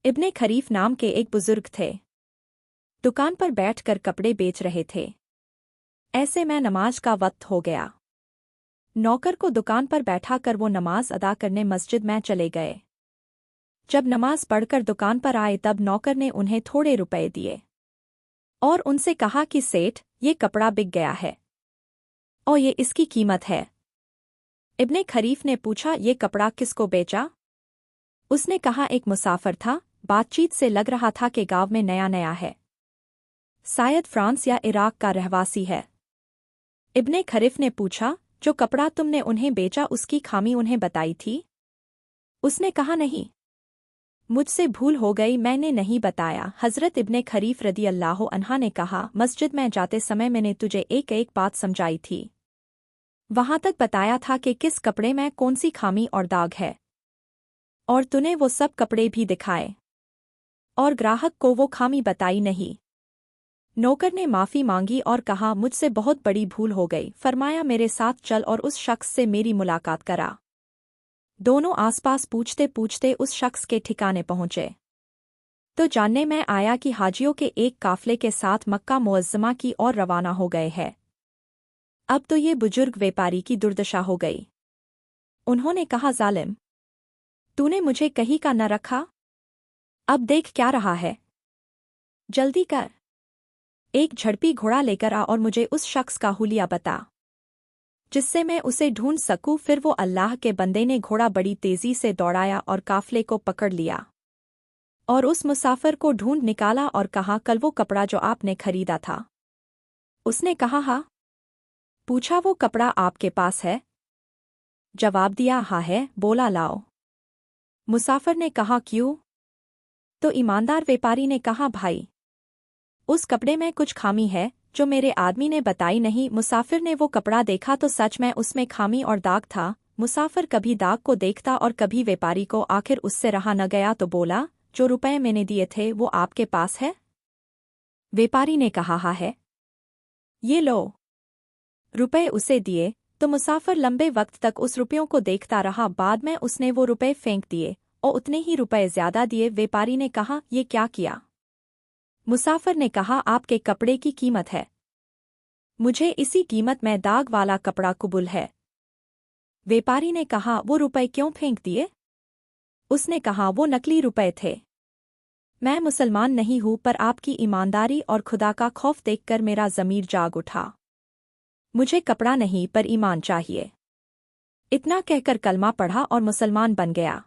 इब्ने खरीफ नाम के एक बुजुर्ग थे। दुकान पर बैठकर कपड़े बेच रहे थे। ऐसे में नमाज का वक्त हो गया। नौकर को दुकान पर बैठा कर वो नमाज अदा करने मस्जिद में चले गए। जब नमाज पढ़कर दुकान पर आए तब नौकर ने उन्हें थोड़े रुपए दिए और उनसे कहा कि सेठ, ये कपड़ा बिक गया है और ये इसकी कीमत है। इब्ने खरीफ ने पूछा, ये कपड़ा किसको बेचा? उसने कहा, एक मुसाफिर था, बातचीत से लग रहा था कि गांव में नया नया है, शायद फ्रांस या इराक का रहवासी है। इब्ने खरीफ ने पूछा, जो कपड़ा तुमने उन्हें बेचा उसकी खामी उन्हें बताई थी? उसने कहा, नहीं, मुझसे भूल हो गई, मैंने नहीं बताया। हज़रत इब्ने खरीफ रदी अल्लाह अन्हा ने कहा, मस्जिद में जाते समय मैंने तुझे एक एक बात समझाई थी, वहां तक बताया था कि किस कपड़े में कौन सी खामी और दाग है, और तूने वो सब कपड़े भी दिखाए और ग्राहक को वो खामी बताई नहीं। नौकर ने माफ़ी मांगी और कहा, मुझसे बहुत बड़ी भूल हो गई। फरमाया, मेरे साथ चल और उस शख्स से मेरी मुलाकात करा। दोनों आसपास पूछते पूछते उस शख्स के ठिकाने पहुंचे तो जानने में आया कि हाजियों के एक काफले के साथ मक्का मुअज़्ज़मा की ओर रवाना हो गए हैं। अब तो ये बुजुर्ग व्यापारी की दुर्दशा हो गई। उन्होंने कहा, जालिम, तूने मुझे कहीं का न रखा, अब देख क्या रहा है, जल्दी कर, एक झड़पी घोड़ा लेकर आ और मुझे उस शख्स का हुलिया बता, जिससे मैं उसे ढूंढ सकूं। फिर वो अल्लाह के बंदे ने घोड़ा बड़ी तेजी से दौड़ाया और काफले को पकड़ लिया और उस मुसाफिर को ढूंढ निकाला और कहा, कल वो कपड़ा जो आपने खरीदा था? उसने कहा, हाँ। पूछा, वो कपड़ा आपके पास है? जवाब दिया, हाँ है। बोला, लाओ। मुसाफिर ने कहा, क्यों? तो ईमानदार व्यापारी ने कहा, भाई, उस कपड़े में कुछ खामी है जो मेरे आदमी ने बताई नहीं। मुसाफिर ने वो कपड़ा देखा तो सच में उसमें खामी और दाग था। मुसाफिर कभी दाग को देखता और कभी व्यापारी को, आखिर उससे रहा न गया तो बोला, जो रुपए मैंने दिए थे वो आपके पास है? व्यापारी ने कहा, हाँ है। ये लो। रुपए उसे दिए तो मुसाफिर लंबे वक्त तक उस रुपयों को देखता रहा। बाद में उसने वो रुपए फेंक दिए और उतने ही रुपए ज्यादा दिए। व्यापारी ने कहा, ये क्या किया? मुसाफिर ने कहा, आपके कपड़े की कीमत है, मुझे इसी कीमत में दाग वाला कपड़ा कबूल है। व्यापारी ने कहा, वो रुपए क्यों फेंक दिए? उसने कहा, वो नकली रुपए थे। मैं मुसलमान नहीं हूं, पर आपकी ईमानदारी और खुदा का खौफ देखकर मेरा ज़मीर जाग उठा। मुझे कपड़ा नहीं पर ईमान चाहिए। इतना कहकर कलमा पढ़ा और मुसलमान बन गया।